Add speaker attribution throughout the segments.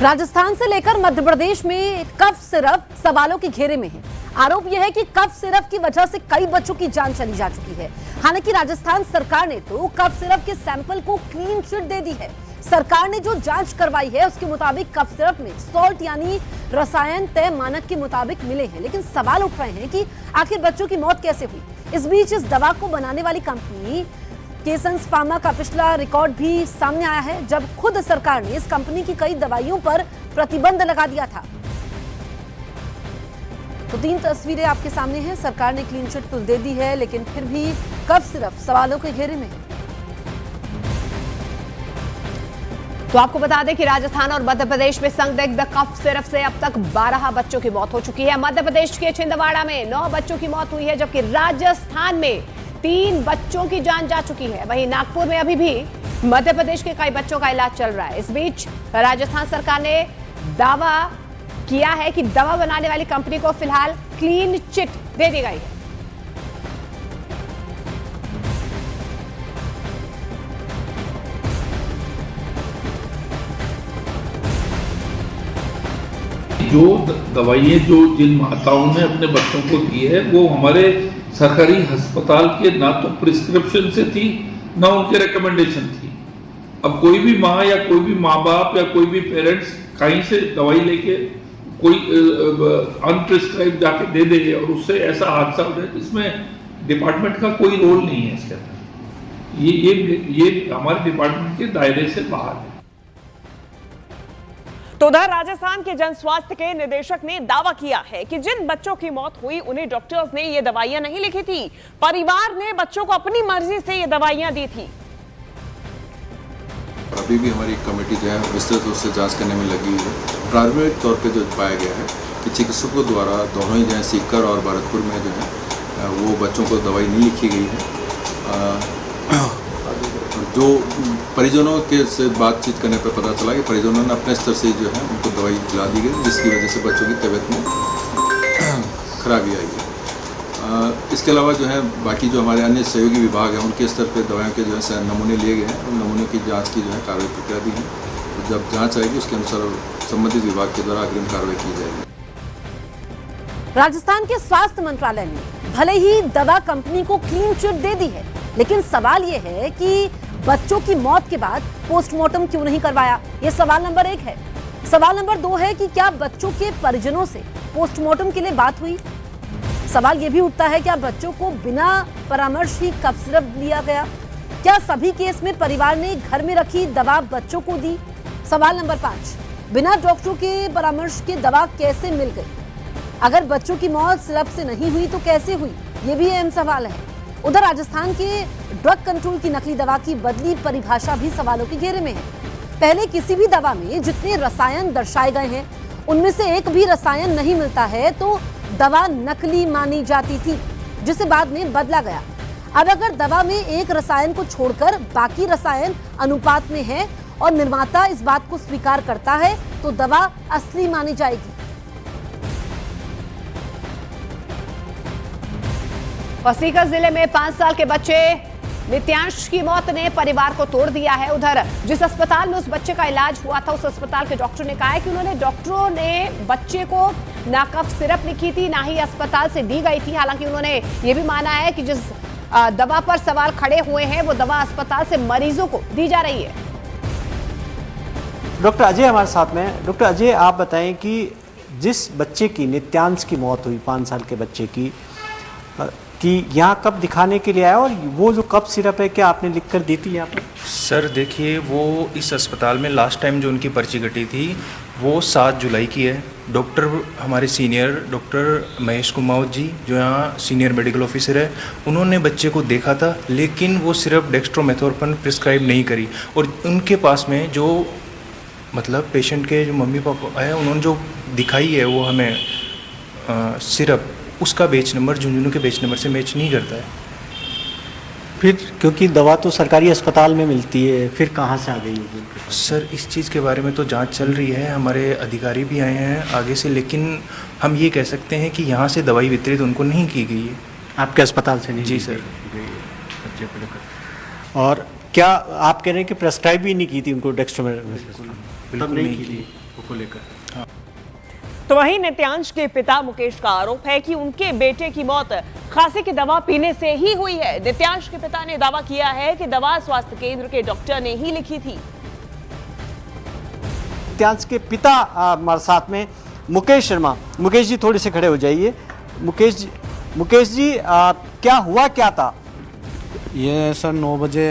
Speaker 1: राजस्थान से लेकर मध्य प्रदेश में कफ सिरप सवालों के घेरे में है। आरोप यह है कि कफ सिरप की वजह से कई बच्चों की जान चली जा चुकी है। हालांकि राजस्थान सरकार ने तो कफ सिरप के सैंपल को क्लीन चिट दे दी है। सरकार ने जो जांच करवाई है उसके मुताबिक कफ सिरप में सॉल्ट यानी रसायन तय मानक के मुताबिक मिले हैं, लेकिन सवाल उठ रहे हैं कि आखिर बच्चों की मौत कैसे हुई। इस बीच इस दवा को बनाने वाली कंपनी केसन्स फार्मा का पिछला रिकॉर्ड भी सामने आया है, जब खुद सरकार ने इस कंपनी की कई दवाइयों पर प्रतिबंध लगा दिया था। तो 3 तस्वीरें आपके सामने हैं। सरकार ने क्लीन चिट तो दे दी है, लेकिन फिर भी कफ सिरप सवालों के घेरे में है।
Speaker 2: तो आपको बता दें कि राजस्थान और मध्य प्रदेश में संदिग्ध कफ सिरप से अब तक 12 बच्चों की मौत हो चुकी है। मध्य प्रदेश के छिंदवाड़ा में 9 बच्चों की मौत हुई है, जबकि राजस्थान में 3 बच्चों की जान जा चुकी है। वहीं नागपुर में अभी भी मध्य प्रदेश के कई बच्चों का इलाज चल रहा है। इस बीच राजस्थान सरकार ने दावा किया है कि दवा बनाने वाली कंपनी को फिलहाल क्लीन चिट दे दी गई है।
Speaker 3: जो दवाइयाँ जो जिन माताओं ने अपने बच्चों को दी है वो हमारे सरकारी अस्पताल के ना तो प्रिस्क्रिप्शन से थी ना उनके रिकमेंडेशन थी। अब कोई भी माँ या कोई भी माँ बाप या कोई भी पेरेंट्स कहीं से दवाई लेके कोई अनप्रिस्क्राइब जाके दे दे और उससे ऐसा हादसा हो जाए, इसमें डिपार्टमेंट का कोई रोल नहीं है। इसके अंदर ये हमारे डिपार्टमेंट के दायरे से बाहर है।
Speaker 4: तो उधर राजस्थान के जन स्वास्थ्य के निदेशक ने दावा किया है कि जिन बच्चों की मौत हुई उन्हें डॉक्टर्स ने ये दवाइयां नहीं लिखी थी, परिवार ने बच्चों को अपनी मर्जी से ये दवाइयां दी थी।
Speaker 5: अभी भी हमारी कमेटी जो है विस्तृत रूप से जांच करने में लगी हुई है। प्रारंभिक तौर पे जो पाया गया है कि चिकित्सकों द्वारा दोनों ही जो है सीकर और भरतपुर में जो है वो बच्चों को दवाई नहीं लिखी गई है। जो परिजनों के से बातचीत करने पर पता चला कि परिजनों ने अपने स्तर से जो है उनको दवाई दिला दी गई, जिसकी वजह से बच्चों की तबीयत में खराबी आई है। इसके अलावा जो है बाकी जो हमारे अन्य सहयोगी विभाग हैं उनके स्तर पर दवाइयों के जो है नमूने लिए गए हैं। उन नमूनों की जांच की जो है कार्रवाई प्रक्रिया दी है। तो जब जांच आएगी उसके अनुसार संबंधित विभाग के द्वारा अग्रिम कार्रवाई की जाएगी।
Speaker 1: राजस्थान के स्वास्थ्य मंत्रालय ने भले ही दवा कंपनी को क्लीन चिट दे दी है, लेकिन सवाल यह है कि बच्चों की मौत के बाद पोस्टमार्टम क्यों नहीं करवाया। यह सवाल नंबर 1 है। सवाल नंबर 2 है कि क्या बच्चों के परिजनों से पोस्टमार्टम के लिए बात हुई। सवाल यह भी उठता है क्या बच्चों को बिना परामर्श ही कफ सिरप लिया गया। क्या सभी केस में परिवार ने घर में रखी दवा बच्चों को दी। सवाल नंबर 5, बिना डॉक्टरों के परामर्श के दवा कैसे मिल गई। अगर बच्चों की मौत सिरप से नहीं हुई तो कैसे हुई, यह भी अहम सवाल है। उधर राजस्थान के ड्रग कंट्रोल की नकली दवा की बदली परिभाषा भी सवालों के घेरे में है। पहले किसी भी दवा में जितने रसायन दर्शाए गए हैं उनमें से एक भी रसायन नहीं मिलता है तो दवा नकली मानी जाती थी, जिसे बाद में बदला गया। अब अगर दवा में एक रसायन को छोड़कर बाकी रसायन अनुपात में है और निर्माता इस बात को स्वीकार करता है तो दवा असली मानी जाएगी।
Speaker 2: और सीकर जिले में 5 साल के बच्चे नित्यांश की मौत ने परिवार को तोड़ दिया है। उधर जिस अस्पताल में उस बच्चे का इलाज हुआ था उस अस्पताल के डॉक्टर ने कहा है कि डॉक्टरों ने बच्चे को ना कफ सिरप लिखी थी ना ही अस्पताल से दी गई थी। हालांकि उन्होंने ये भी माना है कि जिस दवा पर सवाल खड़े हुए हैं वो दवा अस्पताल से मरीजों को दी जा रही है।
Speaker 6: डॉक्टर अजय हमारे साथ में है। डॉक्टर अजय, आप बताएं कि जिस बच्चे की नित्यांश की मौत हुई 5 साल के बच्चे की कि यहाँ कब दिखाने के लिए आया और वो जो कफ सिरप है क्या आपने लिख कर दी थी यहाँ पर?
Speaker 7: सर देखिए, वो इस अस्पताल में लास्ट टाइम जो उनकी पर्ची कटी थी वो 7 जुलाई की है। डॉक्टर हमारे सीनियर डॉक्टर महेश कुमार जी जो यहाँ सीनियर मेडिकल ऑफिसर है, उन्होंने बच्चे को देखा था, लेकिन वो सिर्फ डेक्स्ट्रोमेथोर्पन प्रिस्क्राइब नहीं करी। और उनके पास में जो मतलब पेशेंट के जो मम्मी पापा है उन्होंने जो दिखाई है वो हमें सिरप, उसका बेच नंबर झुंझुनू के बेच नंबर से मैच नहीं करता है।
Speaker 6: फिर क्योंकि दवा तो सरकारी अस्पताल में मिलती है, फिर कहाँ से आ गई होगी?
Speaker 7: सर इस चीज़ के बारे में तो जांच चल रही है, हमारे अधिकारी भी आए हैं आगे से, लेकिन हम ये कह सकते हैं कि यहाँ से दवाई वितरित उनको नहीं की गई है।
Speaker 6: आपके अस्पताल से नहीं?
Speaker 7: जी सर।
Speaker 6: और क्या आप कह रहे हैं कि प्रेस्क्राइब भी नहीं की थी उनको डेक्स्ट्रोमेथोर्पन?
Speaker 7: बिल्कुल नहीं की।
Speaker 6: को लेकर।
Speaker 4: तो वहीं नित्यांश के पिता मुकेश का आरोप है कि उनके बेटे की मौत खांसी की दवा पीने से ही हुई है। नित्यांश के पिता ने दावा किया है कि दवा स्वास्थ्य केंद्र के डॉक्टर ने ही लिखी थी।
Speaker 6: नित्यांश के पिता हमारे साथ में मुकेश शर्मा। मुकेश जी थोड़े से खड़े हो जाइए। मुकेश जी क्या हुआ क्या था?
Speaker 8: ये सर 9 बजे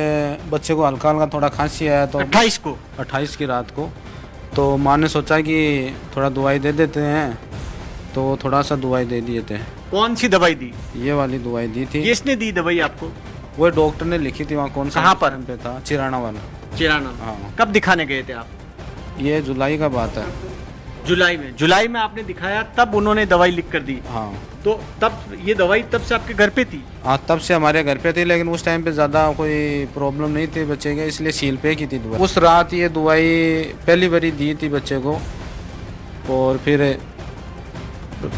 Speaker 8: बच्चे को हल्का हल्का थोड़ा खांसी आया, तो
Speaker 6: 28
Speaker 8: की रात को। तो माँ ने सोचा कि थोड़ा दवाई दे देते हैं, तो थोड़ा सा दवाई दे दिए थे।
Speaker 6: कौन सी दवाई दी?
Speaker 8: ये वाली दवाई दी थी।
Speaker 6: किसने दी दवाई आपको?
Speaker 8: वो डॉक्टर ने लिखी थी। वहाँ कौन सा
Speaker 6: कहाँ पर?
Speaker 8: पे था? चिराना वाला।
Speaker 6: चिराना।
Speaker 8: हाँ।
Speaker 6: कब दिखाने गए थे आप?
Speaker 8: ये जुलाई का बात है।
Speaker 6: जुलाई में आपने दिखाया, तब उन्होंने दवाई लिख कर दी।
Speaker 8: हाँ।
Speaker 6: तो तब ये दवाई तब से आपके घर पे थी?
Speaker 8: हाँ, तब से हमारे घर पे थी, लेकिन उस टाइम पे ज़्यादा कोई प्रॉब्लम नहीं थी बच्चे के, इसलिए सील पे की थी दवाई। उस रात ये दवाई पहली बारी दी थी बच्चे को, और फिर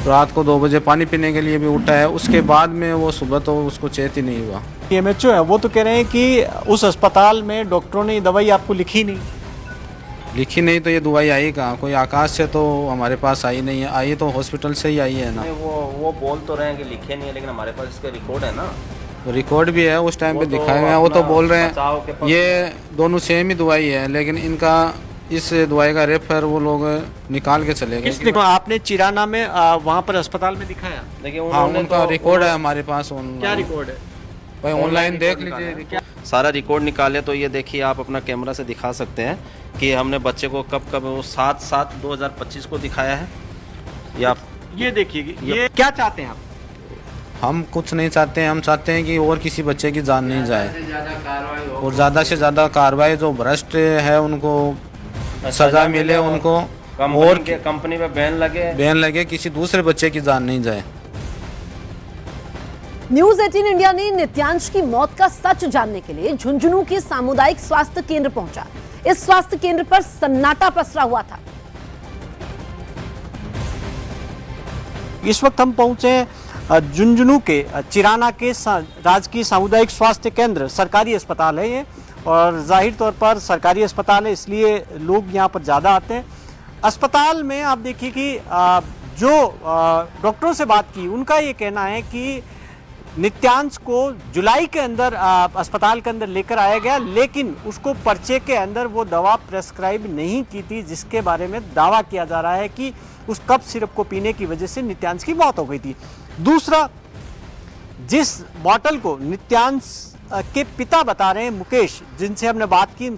Speaker 8: रात को 2 बजे पानी पीने के लिए भी उठा है। उसके बाद में वो सुबह तो उसको चेत ही नहीं हुआ।
Speaker 6: एमएचओ है, वो तो कह रहे हैं कि उस अस्पताल में डॉक्टरों ने ये दवाई आपको लिखी नहीं।
Speaker 8: तो ये दवाई आई कहाँ? कोई आकाश से तो हमारे पास आई नहीं है। आई तो हॉस्पिटल से ही आई है ना।
Speaker 9: वो बोल तो रहे हैं कि लिखे नहीं है, लेकिन हमारे पास इसके रिकॉर्ड है ना।
Speaker 8: रिकॉर्ड भी है, उस टाइम पे दिखाए हुए हैं। वो तो बोल रहे हैं ये दोनों सेम ही दवाई है, लेकिन इनका इस दवाई का रेफर वो लोग निकाल के चले गए।
Speaker 6: आपने चिराना में वहाँ पर अस्पताल में दिखाया?
Speaker 9: देखिए
Speaker 8: हाँ, उनका रिकॉर्ड है हमारे पास।
Speaker 6: क्या रिकॉर्ड है
Speaker 8: भाई? ऑनलाइन देख लीजिए।
Speaker 9: सारा रिकॉर्ड निकाले तो ये देखिए, आप अपना कैमरा से दिखा सकते हैं कि हमने बच्चे को कब वो 7/7/2025 को दिखाया है।
Speaker 6: ये देखिए, ये क्या चाहते हैं आप?
Speaker 8: हम कुछ नहीं चाहते हैं। हम चाहते हैं कि और किसी बच्चे की जान नहीं जाए, और ज़्यादा से ज़्यादा कार्रवाई, जो भ्रष्ट है उनको सजा मिले, उनको और
Speaker 9: कंपनी में बैन लगे,
Speaker 8: किसी दूसरे बच्चे की जान नहीं जाए।
Speaker 1: न्यूज 18 इंडिया ने नित्यांश की मौत का सच जानने के लिए झुंझुनू के सामुदायिक स्वास्थ्य केंद्र पहुंचा। इस स्वास्थ्य केंद्र पर सन्नाटा पसरा हुआ था।
Speaker 6: इस वक्त हम पहुंचे झुंझुनू के चिराना के राजकीय सामुदायिक स्वास्थ्य केंद्र। सरकारी अस्पताल है ये, और जाहिर तौर पर सरकारी अस्पताल है, इसलिए लोग यहाँ पर ज़्यादा आते हैं। अस्पताल में आप देखिए कि जो डॉक्टरों से बात की, उनका ये कहना है कि नित्यांश को जुलाई के अंदर अस्पताल के अंदर लेकर आया गया, लेकिन उसको पर्चे के अंदर वो दवा प्रेस्क्राइब नहीं की थी, जिसके बारे में दावा किया जा रहा है कि उस कफ सिरप को पीने की वजह से नित्यांश की मौत हो गई थी। दूसरा, जिस बॉटल को नित्यांश के पिता बता रहे हैं, मुकेश, जिनसे हमने बात की,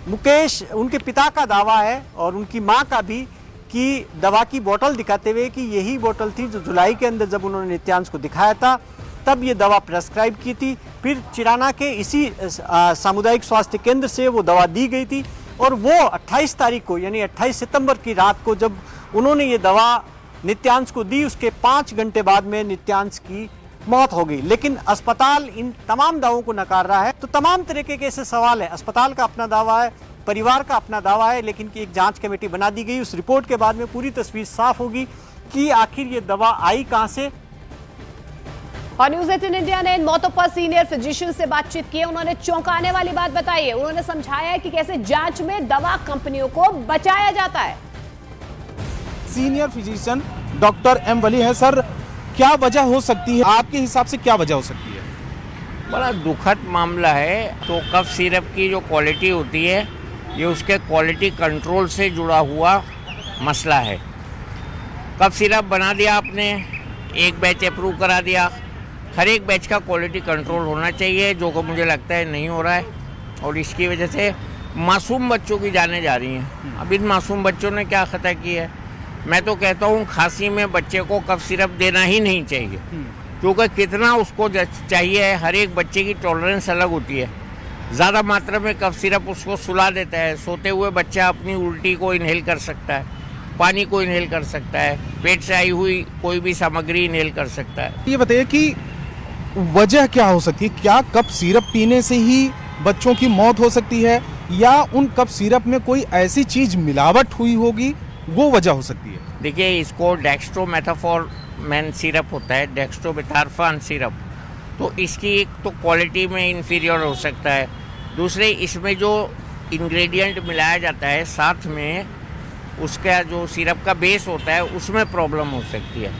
Speaker 6: मुकेश, उनके पिता का दावा है और उनकी माँ का भी, कि दवा की बोतल दिखाते हुए कि यही बोतल थी जो जुलाई के अंदर जब उन्होंने नित्यांश को दिखाया था, तब ये दवा प्रेस्क्राइब की थी। फिर चिराना के इसी सामुदायिक स्वास्थ्य केंद्र से वो दवा दी गई थी, और वो 28 तारीख को, यानी 28 सितंबर की रात को जब उन्होंने ये दवा नित्यांश को दी, उसके 5 घंटे बाद में नित्यांश की मौत हो गई। लेकिन अस्पताल इन तमाम दावों को नकार रहा है। तो तमाम तरीके के ऐसे सवाल है। अस्पताल का अपना दावा है, परिवार का अपना दावा है, लेकिन कि एक जांच कमेटी बना दी गई। उस रिपोर्ट के बाद में पूरी तस्वीर साफ होगी कि आखिर ये दवा आई कहां से।
Speaker 2: और न्यूज 18 इंडिया ने इन मौतों पर सीनियर फिजिशियन से बातचीत की। उन्होंने चौंकाने वाली बात बताई है। उन्होंने समझाया कि कैसे जांच में दवा कंपनियों को बचाया जाता है।
Speaker 10: सीनियर फिजिशियन डॉक्टर एम वली है। सर, क्या वजह हो सकती है, आपके हिसाब से क्या वजह हो सकती है?
Speaker 11: बड़ा दुखद मामला है। तो कफ सिरप की जो क्वालिटी होती है, ये उसके क्वालिटी कंट्रोल से जुड़ा हुआ मसला है। कफ सिरप बना दिया आपने, एक बैच अप्रूव करा दिया, हर एक बैच का क्वालिटी कंट्रोल होना चाहिए, जो कि मुझे लगता है नहीं हो रहा है, और इसकी वजह से मासूम बच्चों की जानें जा रही हैं। अब इन मासूम बच्चों ने क्या खता की है? मैं तो कहता हूँ खांसी में बच्चे को कफ सिरप देना ही नहीं चाहिए, क्योंकि कितना उसको चाहिए है, हर एक बच्चे की टॉलरेंस अलग होती है। ज़्यादा मात्रा में कफ सिरप उसको सुला देता है। सोते हुए बच्चा अपनी उल्टी को इनहेल कर सकता है, पानी को इनहेल कर सकता है, पेट से आई हुई कोई भी सामग्री इनहेल कर सकता है।
Speaker 10: ये बताइए कि वजह क्या हो सकती है? क्या कफ सिरप पीने से ही बच्चों की मौत हो सकती है, या उन कफ सिरप में कोई ऐसी चीज़ मिलावट हुई होगी, वो वजह हो सकती है?
Speaker 11: देखिए, इसको डेक्स्ट्रोमेथाफॉर्मैन सिरप होता है, डेक्स्ट्रोमेथार्फान सिरप, तो इसकी एक तो क्वालिटी में इन्फीरियर हो सकता है। दूसरे, इसमें जो इंग्रेडिएंट मिलाया जाता है साथ में, उसका जो सिरप का बेस होता है उसमें प्रॉब्लम हो सकती है।